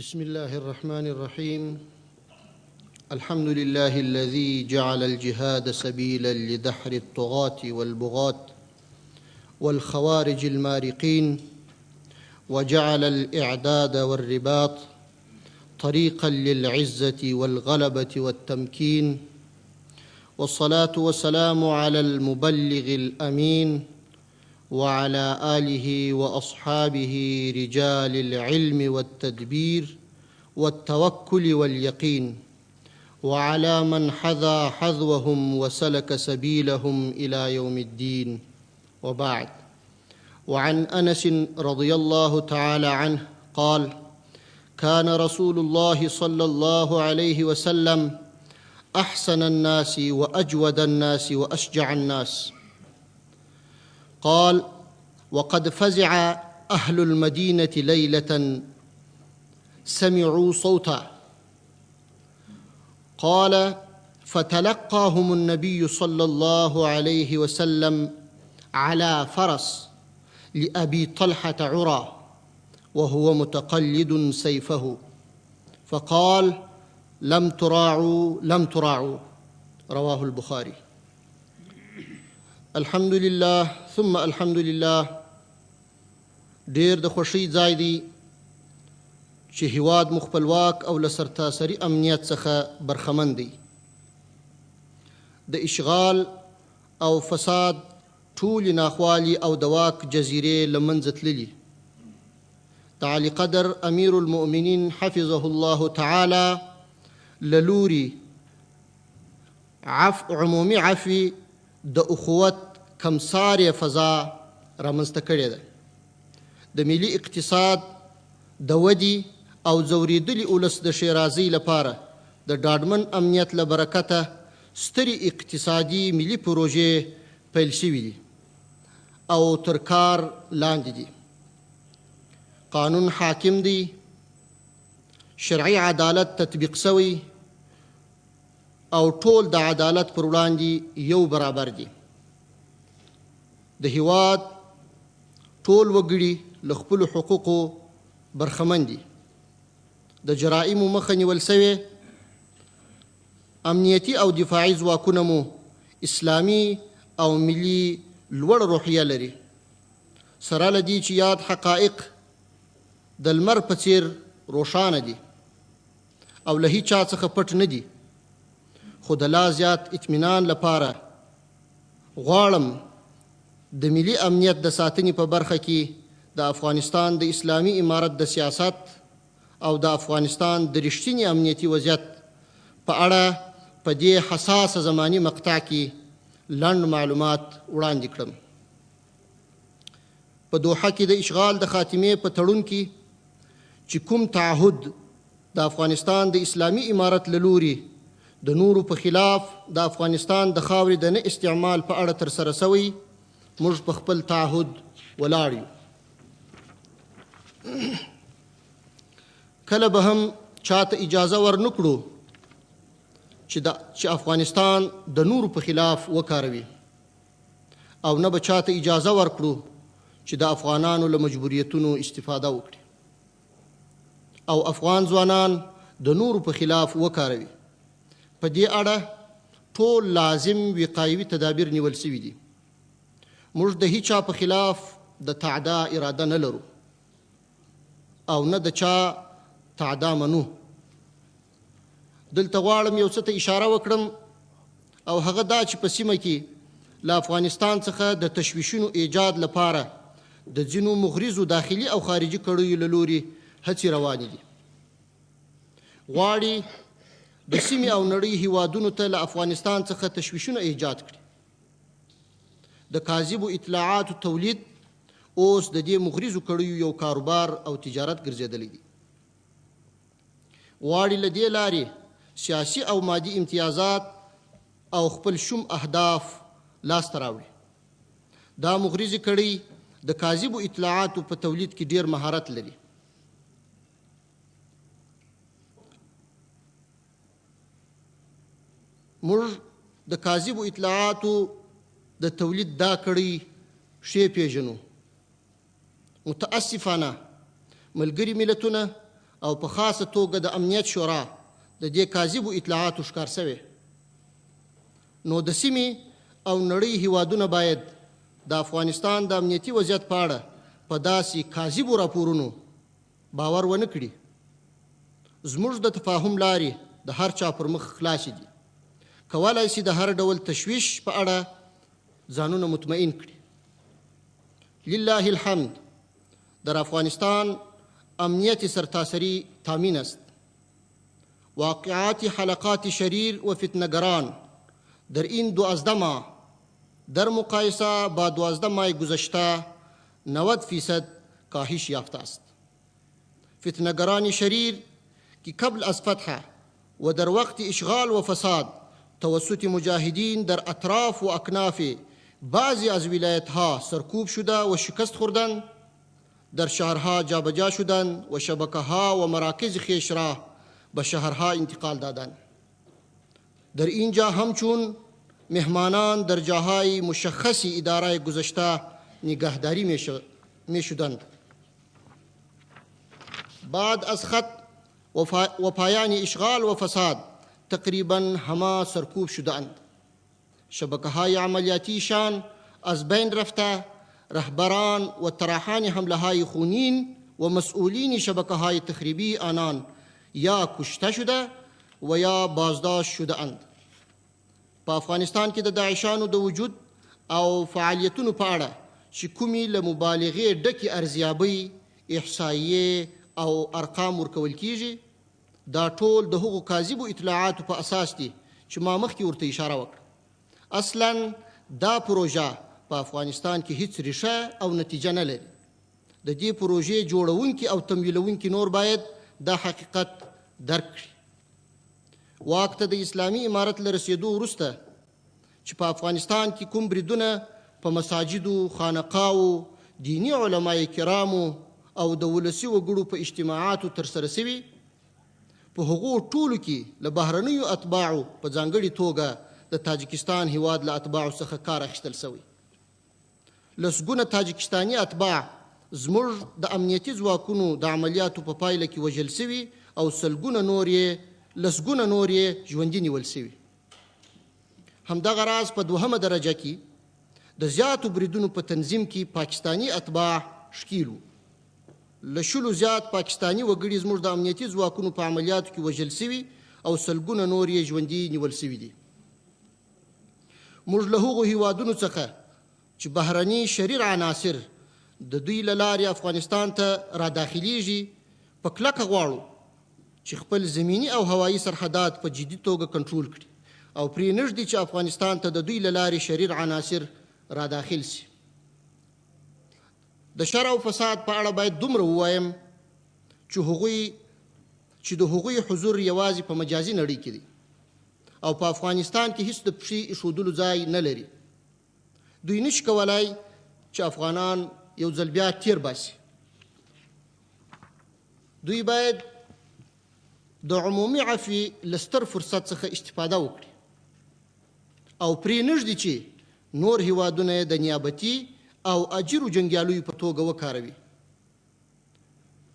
بسم الله الرحمن الرحيم. الحمد لله الذي جعل الجهاد سبيلا لدحر الطغاة والبغاة والخوارج المارقين، وجعل الإعداد والرباط طريقا للعزة والغلبة والتمكين، والصلاة والسلام على المبلغ الأمين وعلى آله وأصحابه رجال العلم والتدبير والتوكل واليقين، وعلى من حذا حذوهم وسلك سبيلهم إلى يوم الدين. وبعد، وعن أنس رضي الله تعالى عنه قال: كان رسول الله صلى الله عليه وسلم أحسن الناس وأجود الناس وأشجع الناس. قال: وقد فزع أهل المدينة ليلة سمعوا صوتا. قال: فتلقاهم النبي صلى الله عليه وسلم على فرس لأبي طلحة عرى وهو متقلد سيفه، فقال: لم تراعوا. رواه البخاري. الحمد لله ثم الحمد لله. ډیر د خوشی ځای دی چې هیواد مخبلواک او لسرتاسري امنیت څخه برخمن دی. د اشغال او فساد ټول ناخوالي او د واک جزیرې لمنځه تللي. د علی قدر امیر المؤمنین حفظه الله تعالی للوري عمومي عفي د اخوت کمسارې فضا رامنځته کړې ده. د ملي اقتصاد د ودی او زوریدلي اولس د شیرازۍ لپاره د ډاډمن امنیت له برکته سترې اقتصادي ملي پروژې پیل شوي دي او تر کار لاندې دي. قانون حاکم دی، شرعي عدالت تطبیق شوی او ټول د عدالت پر وړاندې یو برابر دي. د هیواد ټول وګړي له خپلو حقوقو برخمن دي. د جرائمو مخه نیول سوې، امنیتي او دفاعي ځواکونه مو اسلامي او ملي لوړ روحیه لري. سره له دې چې یاد حقایق د لمر په څیر روښانه دي او له هیچا څخه پټ نه دي، خو د لا زیات اطمینان لپاره غواړم د ملي امنیت د ساتنې په برخه کې د افغانستان د اسلامي امارت د سیاست او د افغانستان د رښتینې امنیتي وضعیت په اړه په دې حساسه زماني مقطع کې لنډ معلومات وړاندې کړم. په دوحه کې د اشغال د خاتمې په تړون کې چې کوم تعهد د افغانستان د اسلامي امارت له لوري د نورو په خلاف د افغانستان د خاورې د نه استعمال په اړه ترسره شوی، موږ په خپل تعهد ولاړ یو. کله به هم چاته اجازه ورنکړو چې افغانستان د نورو په خلاف وکاروي، او نه به چاته اجازه ورکړو چې د افغانانو له مجبوریتونو استفاده وکړي او افغان ځوانان د نورو په خلاف وکاروي. په دې اړه ټول لازم وقایوي تدابیر نیول شوي دي. موږ د هیچا په خلاف د تعدا اراده نه لرو او نه د چا تعدا منو. دلته غواړم یو څه ته اشاره وکړم، او هغه دا چې په سیمه کې له افغانستان څخه د تشویشونو ایجاد لپاره د ځینو مغرضو داخلي او خارجي کړیو له لوري هڅې روانې دي. غواړي د سیمې او نړۍ هیوادونو ته له افغانستان څخه تشویشونه ایجاد کړي. د کاذبو اطلاعاتو تولید اوس د دې مغرضو کړیو یو کاروبار او تجارت ګرځېدلی دی. غواړي له دې لارې سیاسي او مادي امتیازات او خپل شوم اهداف لاسته راوړي. دا مغرضي کړی د کاذبو اطلاعاتو په تولید کې ډیر مهارت لري. موږ د کاذبو اطلاعاتو د تولید دا کړی شی پیژنو. متاسفانه ملګري ملتونه او په خاصه توګه د امنیت شورا د دې کاذبو اطلاعاتو ښکار شوی. نو د سیمې او نړۍ هیوادونه باید د افغانستان د امنیتي وضعیت په اړه په داسې کاذبو راپورونو باور ونه کړي. زموږ د تفاهم لارې د هر چا پر مخ خلاصې دي. کولی شي د هر ډول تشویش په اړه ځانونه مطمئن کړي. لله الحمد، در افغانستان امنیت سرتاسری تامین است. واقعات حلقات شریر و فتنه‌گران در این 12 ماه در مقایسه با 12 ماه گذشته 90% کاهش یافته است. فتنه‌گران شریر که قبل از فتح و در وقت اشغال و فساد توسط مجاهدین در اطراف و اکناف بعضی از ولایت‌ها سرکوب شده و شکست خوردند، در شهرها جابجا شدند و شبکه‌ها و مراکز خویش را به شهرها انتقال دادند. در اینجا همچون مهمانان در جاهای مشخص اداره گذشته نگهداری می شدند. بعد از خط و پایان اشغال و فساد تقریبا همه سرکوب شدند. شبکه‌های عملیاتیشان از بین رفته، رهبران و طراحان حمله‌های خونین و مسئولین شبکه‌های تخریبی آنان یا کشته شده و یا بازداشت شده اند. په افغانستان کې د داعشانو د وجود او فعالیتونو په اړه چې کومې له مبالغې ډکې ارزیابۍ، احصایې او ارقام ورکول کیږي، دا ټول د هغو کاذبو اطلاعاتو په اساس دي چې ما مخکې ورته اشاره وکړه. اصلا دا پروژه په افغانستان کې هیڅ ریښه او نتیجه نه لري. د دې پروژې جوړونکي او تمویلونکي نور باید دا حقیقت درک کړي. واک ته د اسلامي امارت له رسېدو وروسته چې په افغانستان کې کوم بریدونه په مساجدو، خانقاو، دیني علماء کرامو او د ولسي وګړو په اجتماعاتو ترسره شوي، په هغو ټولو کې له بهرنیو اتباعو په ځانګړې توګه د تاجکستان هیواد له اتباعو څخه کار اخیستل شوی. لسګونه تاجکستاني اتباع زموږ د امنیتي ځواکونو د عملیاتو په پایله کې وژل شوي او لسګونه نور یې ژوندي نیول شوي. همدغه راز په 2مه درجه کې د زیاتو بریدونو په تنظیم کې پاکستاني اتباع ښکیل وو. له 10 زیات پاکستاني وګړي زموږ د امنیتي ځواکونو په عملیاتو کې وژل شوي او سلګونه نور یې ژوندي نیول شوي دي. موږ له هغو هیوادونو څخه چې بهرني شریر عناصر د دوی له لارې افغانستان ته را داخلیږي په کلکه غواړو چې خپل زمینی او هوایي سرحدات په جدي توګه کنټرول کړي او پرې نږدې چې افغانستان ته د دوی له لارې شریر عناصر را داخل شي. د شر او فساد په اړه باید دومره ووایم چې د هغوی حضور یوازې په مجازي نړۍ کې دی او په افغانستان کې هیڅ د پښې ایښودلو ځای نه لري. دوی نشي کولای چې افغانان یو ځل بیا تیر باسي. دوی باید د عمومي عفوې له ستر فرصت څخه استفاده وکړي او پرې نږدې چې نور هیوادونه د نیابتي او اجرو جنګیالیو په توګه وکاروي.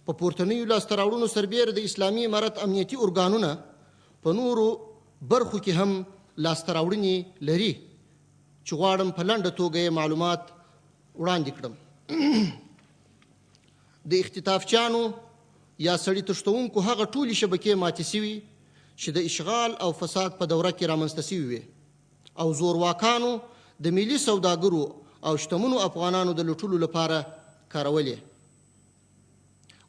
په پورتنیو لاسته راوړنو سربیره د اسلامي امارت امنیتي ارګانونه په نورو برخو کې هم لاسته راوړنې لري چې غواړم په لنډه توګه معلومات وړاندې کړم. د اختطافچیانو یا سړي تښتونکو هغه ټولې شبکې ماتې شوي چې د اشغال او فساد په دوره کې رامنځته شوي وي او زورواکانو د ملي سوداګرو او شتمنو افغانانو د لوټلو لپاره کارولې.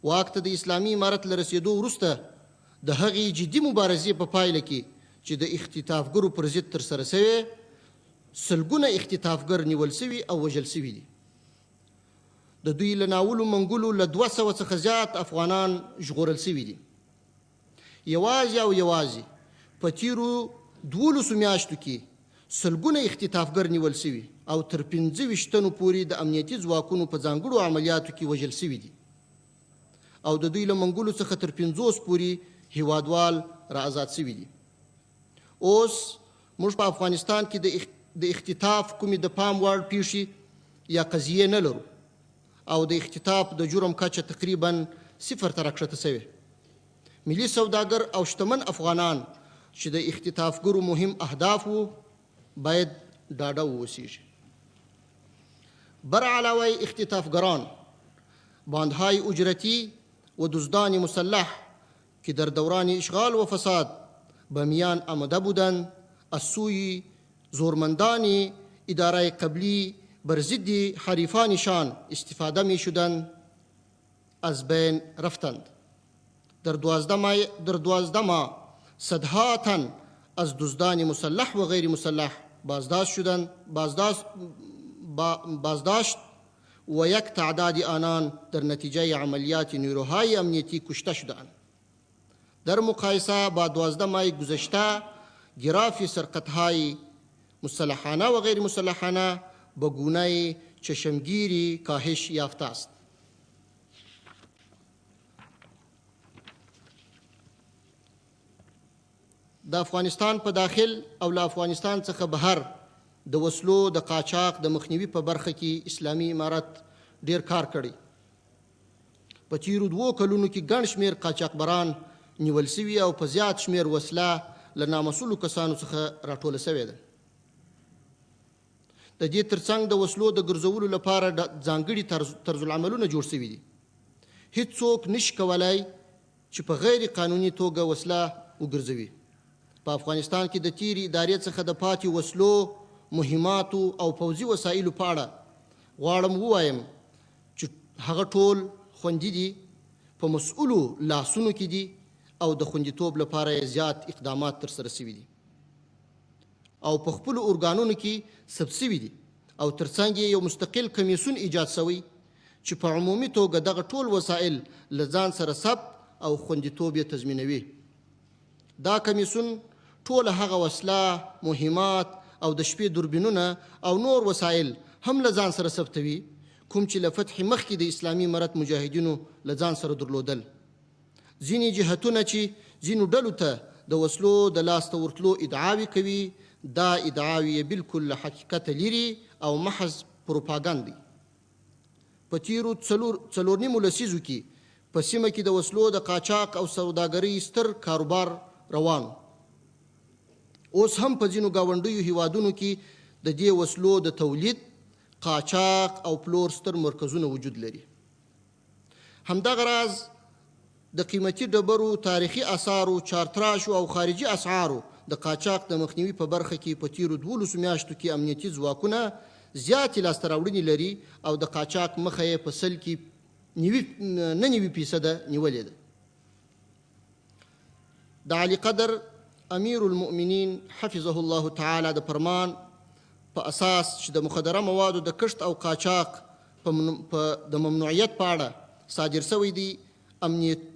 واک ته د اسلامي امارت له رسېدو وروسته د هغې جدي مبارزې په پایله کې چې د اختطافګرو پر ضد ترسره شوې، سلګونه اختطافګر نیول شوي او وژل شوي دي. د دوی له ناولو منګولو له 200 څخه زیات افغانان ژغورل شوي دي. یوازې په تیرو 12 میاشتو کې سلګونه اختطافګر نیول شوي او تر 25 تنو پورې د امنیتي ځواکونو په ځانګړو عملیاتو کې وژل شوي دي او د دوی له منګولو څخه تر 50 پورې هیوادوال را آزاد شوي دي. اوس موږ په افغانستان کې د اختطاف کومې د پام وړ پیښې یا قضیې نه لرو او د اختطاف د جرم کچه تقریبا 0 ته راکښته شوې. ملي سوداګر او شتمن افغانان چې د اختطافګرو مهم اهداف وو باید ډاډه واوسیږي. بر علاوه اختطافگران باندهای اجرتی و دزدان مسلح که در دوران اشغال و فساد به میان آمده بودند از سوی زورمندان اداره قبلی بر ضد حریفانشان استفاده می شدند از بین رفتند. در 12 ماه صدها تن از دزدان مسلح و غیر مسلح بازداشت و یک تعداد آنان در نتیجه عملیات نیروهای امنیتی کشته شدند. در مقایسه با 12 ماه گذشته گراف سرقت‌های مسلحانه و غیر مسلحانه به گونه چشمگیری کاهش یافته است. د افغانستان په داخل او له افغانستان څخه بهر د وسلو د قاچاق د مخنیوي په برخه کې اسلامي امارت ډیر کار کړی. په تیرو 2 کلونو کې ګڼ شمېر قاچاقبران نیول سوي او په زیات شمېر وسله له نامسؤلو کسانو څخه راټوله سوې ده. د دې ترڅنګ د وسلو د ګرځولو لپاره ځانګړي طرزالعملونه جوړ سوي دي. هیڅوک نشي کولای چې په غیر قانوني توګه وسله وګرځوي. په افغانستان کې د تیرې ادارې څخه د پاتې وسلو، مهماتو او پوځي وسایلو په اړه غواړم ووایم چې هغه ټول خوندي دي، په مسؤلو لاسونو کې دي او د خوندیتوب لپاره زیات اقدامات ترسره شوي دي او په خپلو ارګانونو کې ثبت شوي دي او ترڅنګ یې یو مستقل کمیسیون ایجاد شوی چې په عمومي توګه دغه ټول وسایل له ځان سره ثبت او خوندیتوب یې تضمینوي. دا کمیسیون ټول هغه وسله، مهمات او د شپې دوربینونه او نور وسایل هم له ځان سره ثبتوي کوم چې له فتح مخکې د اسلامي امارت مجاهدینو له ځان سره درلودل. ځینې جهتونه چې ځینو ډلو ته د وسلو د لاسته ورتلو ادعاوې کوي، دا ادعاوې بالکل له حقیقته لري او محض پروپاګاندا دي. په تیرو څلور نیمو لسیزو کې په سیمه کې د وسلو د قاچاق او سوداګرۍ ستر کاروبار روان. اوس هم په ځینو ګاونډیو هیوادونو کې د دې وسلو د تولید، قاچاق او پلور ستر مرکزونه وجود لري. همدغه راز د قیمتي ډبرو، تاریخي اثارو، چارتراشو او خارجي اسعارو د قاچاق د مخنیوي په برخه کې په تیرو 12 میاشتو کې امنیتي ځواکونه زیاتې لاسته راوړنې لري او د قاچاق مخه یې په 90% نیولې ده. د علي قدر امیر المؤمنین حفظه الله تعالی د فرمان په اساس چې د مخدره موادو د کښت او قاچاق د ممنوعیت په اړه صادر شوی دی،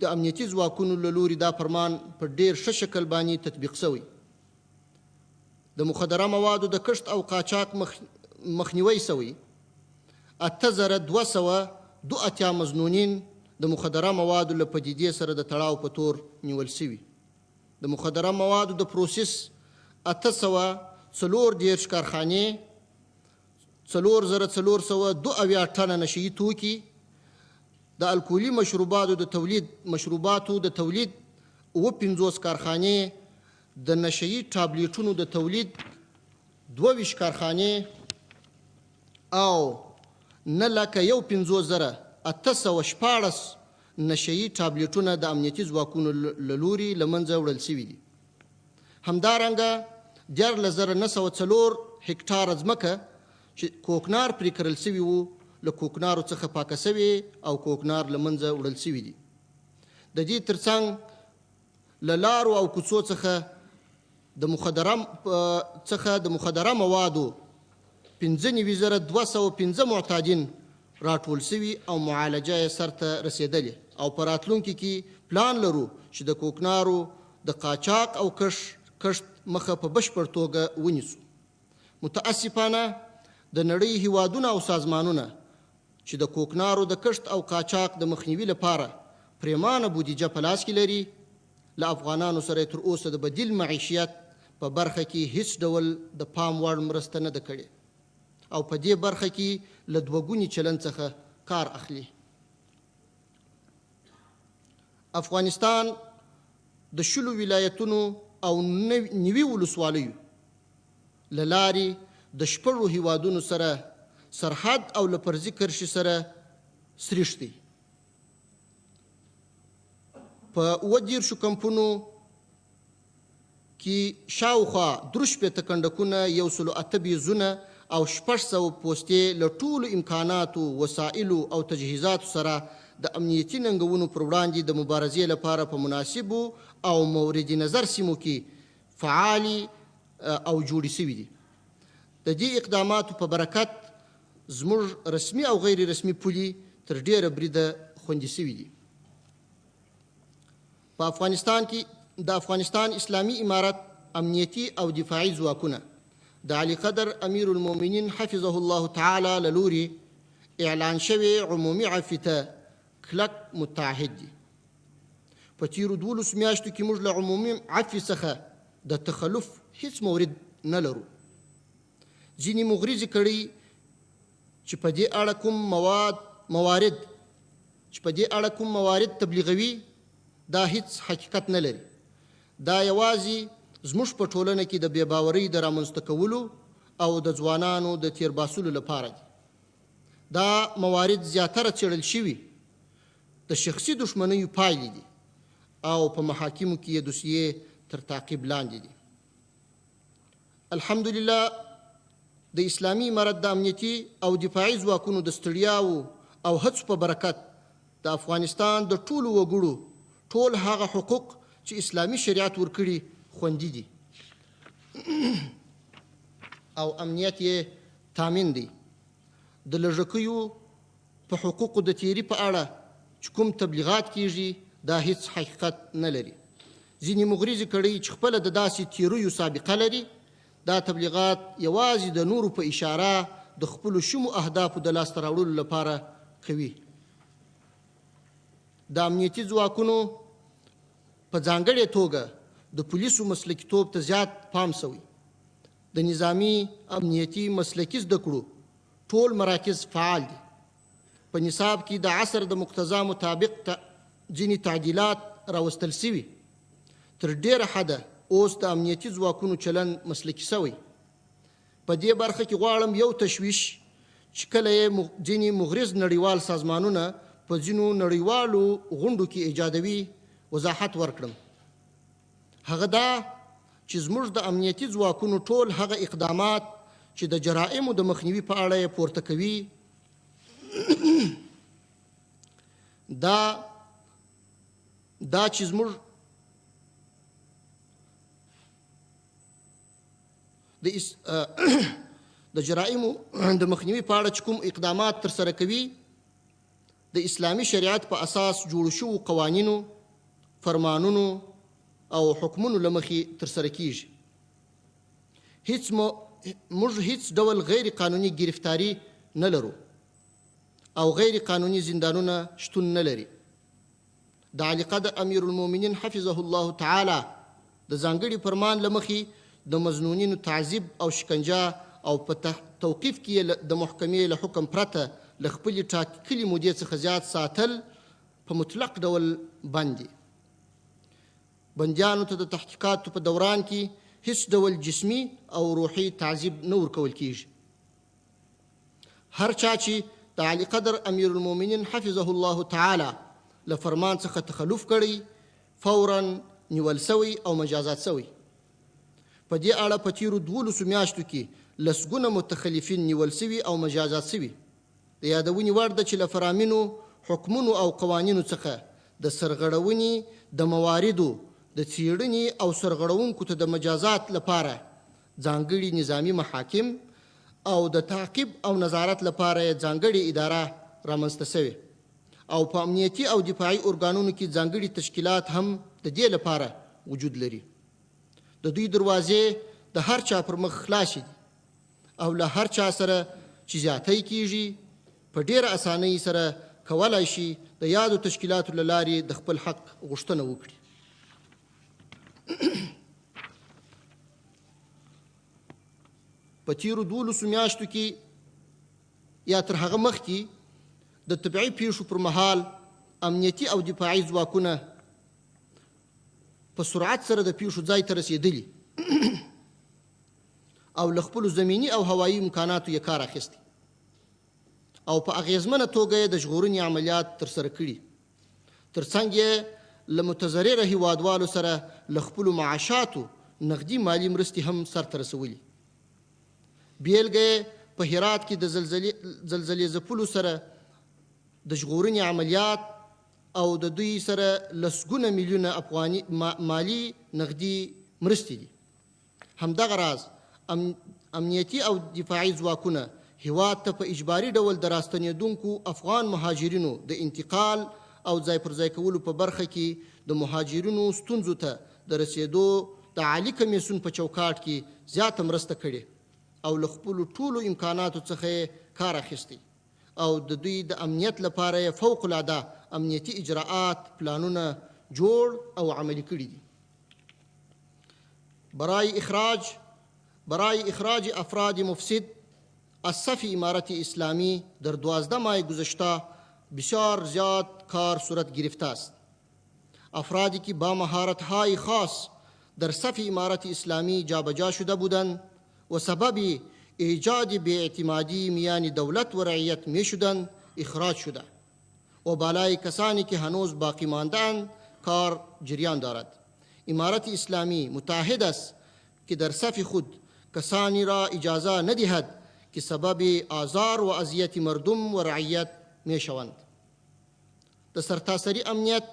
د امنیتي ځواکونو له لوري دا فرمان په ډیر ښه شکل باندې تطبیق شوی. د مخدره موادو د کښت او قاچاق مخنیوی شوی. 8282 مظنونین د مخدره موادو له پدیدې سره د تړاو په تور نیول شوي. د مخدره موادو د پروسس 840 کارخانې، 4402 ټنه نشئی توکي، د الکولي مشروباتو د تولید 50 کارخانې، د نشئی ټابلیټونو د تولید 22 کارخانې او 9,150,816 نشئی ټابلیټونه د امنیتي ځواکونو له لوري له منځه وړل شوي دي. همدارنګه 14,904 هکټاره ځمکه چې کوکنار پرې کرل شوي وو له کوکنارو څخه پاکه شوي او کوکنار له منځه وړل شوي دي. د دې ترڅنګ له لارو او کوڅو څخه د مخدره موادو 95,205 معتادین راټول شوي او معالجه یې سرته رسېدلې او په راتلونکي کې پلان لرو چې د کوکنارو د قاچاق او کښت مخه په بشپړ توګه ونیسو. متاسفانه د نړۍ هیوادونه او سازمانونه چې د کوکنارو د کښت او قاچاق د مخنیوي لپاره پریمانه بودیجه په لاس کې لري، له افغانانو سره تر اوسه د بدیل معیشت په برخه کې هیڅ ډول د پام وړ مرسته نه ده کړې او په دې برخه کې له دوهګوني چلند څخه کار اخلي. افغانستان د 10 ولایتونو او 9 ولسوالیو له لارې د 6 هیوادونو سره سرحد او له فرضي کرښې سره سریښ دی. په 30 کمپونو کې شاوخوا 3 کنډکونه 108 بیزونه او 600 پوستې له ټولو امکاناتو وسایلو او تجهیزاتو سره د امنیتي ننګونو پر وړاندې د مبارزې لپاره په مناسبو او مورد نظر سیمو کې فعالي او جوړې شوي دي. د دې اقداماتو په برکت زموږ رسمي او غیر رسمي پولې تر ډیره بریده خوندي شوي دي. په افغانستان کې د افغانستان اسلامي امارت امنیتي او دفاعي ځواکونه د علي قدر امیر المؤمنین حفظه الله تعالی له لوري اعلان شوی عمومي عفو ته کلک متعهد دي. په تیرو 12 میاشتو کې موږ له عمومي عفو څخه د تخلف هیڅ مورد نه لرو. ځینې مغرضې کړۍ چې په دې اړه کوم موارد تبلیغوي دا هیڅ حقیقت نه لري. دا یوازې زموږ په ټولنه کې د بې باورۍ د رامنځته کولو او د ځوانانو د تیر باسلو لپاره دي. دا موارد زیاتره څېړل شوي د شخصي دښمنیو پایلې دي او په محاکمو کې یې دوسیې تر تعقیب لاندې دي. الحمدلله د اسلامي امارت د امنیتي او دفاعي ځواکونو د ستړیاو او هڅو په برکت د افغانستان د ټولو وګړو ټول هغه حقوق چې اسلامي شریعت ورکړي خوندي دي او امنیت یې تامین دی. د لږکیو په حقوقو د تیري په اړه چې کوم تبلیغات کیږي دا هیڅ حقیقت نه لري. ځینې مغرضې کړۍ چې خپله د داسې تیریو سابقه لري دا تبلیغات یوازې د نورو په اشاره د خپلو شومو اهدافو د لاسته راوړلو لپاره کوي. د امنیتي ځواکونو په ځانګړې توګه د پولیسو مسلکیتوب ته زیات پام شوی. د نظامی امنیتي مسلکي زده کړو ټول مراکز فعال دي. په نصاب کې د عصر د مقتضا مطابق ځینې تعدیلات راوستل شوي. تر ډیره حده اوس د امنیتي ځواکونو چلن مسلکي شوی. په دې برخه کې غواړم یو تشویش چې کله یې ځینې مغرض نړیوال سازمانونه په ځینو نړیوالو غونډو کې ایجادوي وضاحت ورکړم. هغه دا چې زموږ د امنیتي ځواکونو ټول هغه اقدامات چې د جرائمو د مخنیوي په اړه یې پورته کوي دا چې زموږ د جرائمو د مخنیوي په اړه چې کوم اقدامات ترسره کوي د اسلامي شریعت په اساس جوړ شوو قوانینو، فرمانونو او حکمونو له مخې ترسره کیږي. موږ هیڅ ډول غیر قانوني گرفتاری نه لرو او غیر قانوني زندانونه شتون نه لري. د علي قدر امیر المؤمنین حفظه الله تعالی د ځانګړي فرمان له مخې د مظنونینو تعذیب او شکنجه او په توقیف کې د محکمې له حکم پرته له خپلې ټاکلې مودې څخه زیات ساتل په مطلق ډول بند دي. بندیانو ته د تحقیقاتو په دوران کې هیڅ ډول جسمي او روحي تعذیب نه ورکول کیږي. هر چا چې د علي قدر امیر المؤمنین حفظه الله تعالی له فرمان څخه تخلف کړی فورا نیول سوی او مجازات سوی. په دې اړه په تیرو 12 میاشتو کې لسګونه متخلفین نیول سوي او مجازات سوي. د یادونې وړ ده چې له فرامینو، حکمونو او قوانینو څخه د سرغړونې د مواردو د څیړنې او سرغړونکو ته د مجازات لپاره ځانګړي نظامی محاکم او د تعقیب او نظارت لپاره ځانګړې اداره رامنځته سوې او په امنیتي او دفاعي ارګانونو کې ځانګړي تشکیلات هم د دې لپاره وجود لري. د دوی دروازې د هر چا پر مخ خلاصې دي او له هر چا سره چې زیاتی کیږي په ډیره اسانۍ سره کولای شي د یادو تشکیلاتو له لارې د خپل حق غوښتنه وکړي. په تیرو 12 میاشتو کې یا تر هغه مخکې د طبیعي پیښو پر مهال امنیتي او دفاعي ځواکونه په سرعت سره د پیښو ځای ته رسېدلي او له خپلو زمیني او هوایي امکاناتو یې کار اخیستی او په اغیزمنه توګه یې د ژغورنې عملیات ترسره کړي. ترڅنګ یې له متضرره هیوادوالو سره له خپلو معاشاتو نقدي مالي مرستې هم سرته رسولي. بیلګه یې په هرات کې د زلزلې ځپلو سره د ژغورنې عملیات او د دوی سره لسګونه میلیونه افغاني مالي نقدي مرستې دي. همدغه راز امنیتي او دفاعي ځواکونه هیواد ته په اجباري ډول د راستنېدونکو افغان مهاجرینو د انتقال او ځای پر ځای کولو په برخه کې د مهاجرینو ستونزو ته د رسېدو د عالي کمیسیون په چوکاټ کې زیاته مرسته کړې او له خپلو ټولو امکاناتو څخه یې کار اخیستی او د دوی د امنیت لپاره یې فوق العاده امنیتي اجراءات پلانونه جوړ او عملي کړي دي. برای اخراج افراد مفسد از صف امارت اسلامی در 12 ماه گذشته بسیار زیاد کار صورت گرفته است. افرادی که با مهارت‌های خاص در صف امارت اسلامی جابجا شده بودند و سبب ایجاد بی‌اعتمادی میان دولت و رعیت می شدند اخراج شده و بالای کسانی که هنوز باقی ماندند کار جریان دارد. امارت اسلامی متعهد است که در صف خود کسانی را اجازه ندهد که سبب آزار و اذیت مردم و رعیت می شوند. د سرتاسري امنیت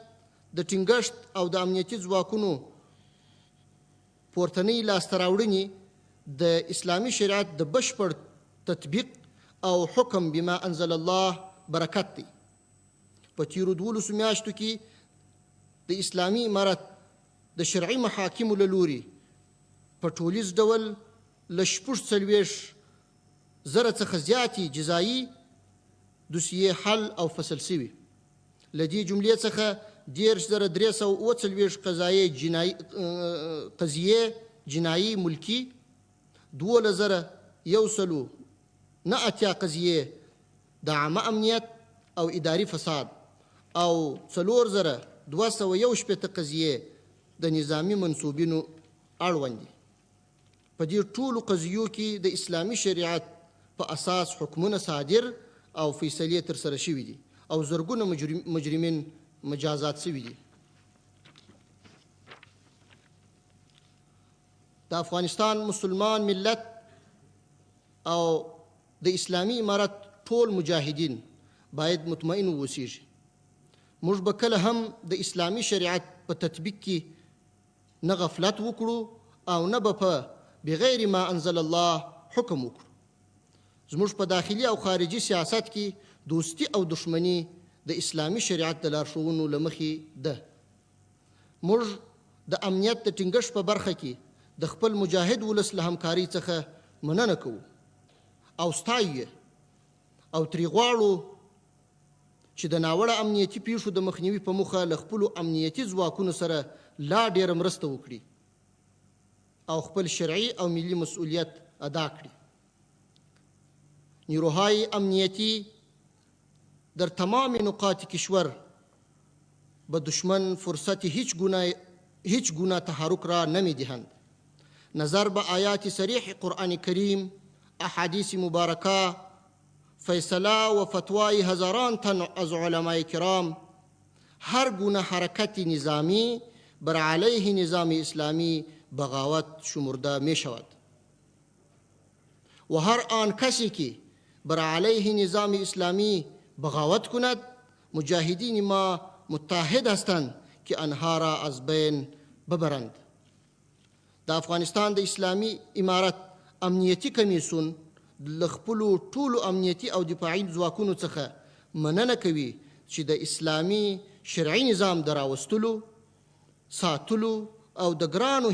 د ټینګښت او د امنیتي ځواکونو پورتنۍ لاسته راوړنې د اسلامي شریعت د بشپړ تطبیق او حکم بما انزل الله برکت دی. په تیرو 12 میاشتو کې د اسلامي امارت د شرعي محاکمو له لوري په ټولیز ډول له 46,000 څخه زیاتې جزایي دوسیې حل او فصل شوي. له دې جملې څخه 13,340 قضیې جنایي ملکي، 2,109 قضیې د عامه امنیت او اداري فساد او 4,211 قضیې د نظامي منصوبینو اړوند دي. په دې ټولو قضیو کې د اسلامي شریعت په اساس حکمونه صادر او فیصلې ترسره شوي دي او زرګونه مجرمین مجازات شوي دي. د افغانستان مسلمان ملت او د اسلامي امارت ټول مجاهدین باید مطمئن واوسیږي. موږ به کله هم د اسلامي شریعت په تطبیق کې نه غفلت وکړو او نه به په بغیر ما انزل الله حکم وکړو. زموږ په داخلي او خارجي سیاست کې دوستی او دشمنی د اسلامي شریعت د لارښوونو له مخې ده. موږ د امنیت د ټینګښت په برخه کې د خپل مجاهد ولس له همکارۍ څخه مننه کوو او ستایو او ترې غواړو چې د ناوړه امنیتي پیښو د مخنیوي په موخه له خپلو امنیتي ځواکونو سره لا ډېره مرسته وکړي او خپل شرعي او ملي مسئولیت ادا کړي. نیروهای امنیتی در تمام نقاط کشور به دشمن فرصت هیچ گونه تحرک را نمیدهند. نظر به آیات صریح قرآن کریم، احادیث مبارکه، فیصله و فتوای هزاران تن از علماء کرام، هر گونه حرکت نظامی بر علیه نظام اسلامی بغاوت شمرده می شود و هر آن کسی که بر علیه نظام اسلامی بغاوت کند مجاهدین ما متحد هستند که آنها را از بین ببرند. د افغانستان د اسلامي امارت امنیتي کمیسیون له خپلو ټولو امنیتي او دفاعي ځواکونو څخه مننه کوي چې د اسلامي شرعي نظام د راوستلو، ساتلو او د ګرانو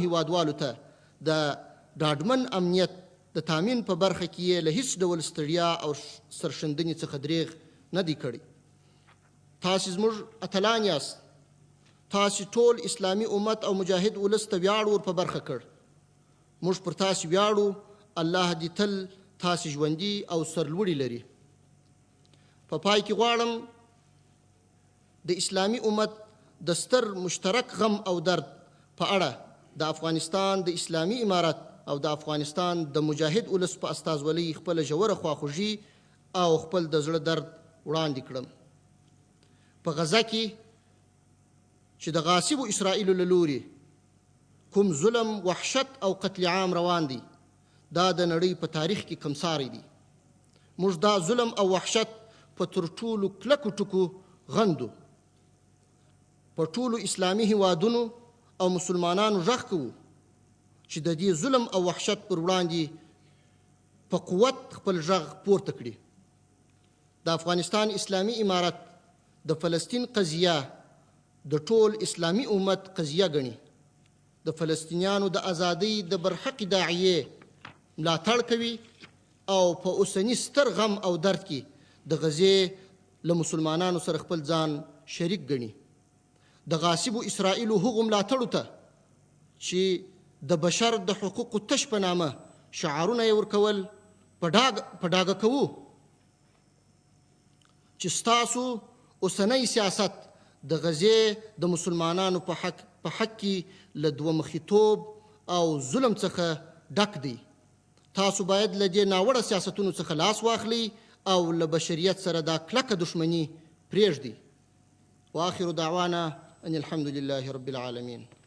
هیوادوالو ته د ډاډمن امنیت د تامین په برخه کې یې له هیڅ ډول ستړیا او سرښندنې څخه دریغ نه دی کړی. تاسې زموږ اتلان یاست. تاسې ټول اسلامي امت او مجاهد ولس ته ویاړ ور په برخه کړ. موږ پر تاسې ویاړو. الله دې تل تاسې ژوندي او سرلوړي لري. په پای کې غواړم د اسلامي امت د ستر مشترک غم او درد په اړه د افغانستان د اسلامي امارت او د افغانستان د مجاهد ولس په استازولۍ خپل ژوره خواخوږي او خپل د زړه درد وړاندې کړم. په غزه کې چې د غاصبو اسرائیلو له لوري کوم ظلم، وحشت او قتل عام روان دی، دا د نړۍ په تاریخ کې کمساری دی. موږ دا ظلم او وحشت په تر ټولو کلکو ټکو غندو. په ټولو اسلامي هیوادونو او مسلمانانو غږ کوو چې د دې ظلم او وحشت پر وړاندې په قوت خپل غږ پورته کړي. د افغانستان اسلامي امارت د فلسطین قضیه د ټول اسلامي امت قضیه ګڼي. د فلسطینیانو د ازادۍ د برحق داعیې ملاتړ کوي او په اوسني ستر غم او درد کې د غزې له مسلمانانو سره خپل ځان شریک ګڼي. د غاصبو اسرائیلو هغو ملاتړو ته چې د بشر د حقوقو تش په نامه شعارونه یې ورکول په ډاګه کوو چې ستاسو اوسنی سیاست د غزې د مسلمانانو په حق کې له دوه مخیتوب او ظلم څخه ډک دی. تاسو باید له دې ناوړه سیاستونو څخه لاس واخلئ او له بشریت سره دا کلکه دښمني پرېږدئ. واخر دعوانا ان الحمد لله رب العالمين.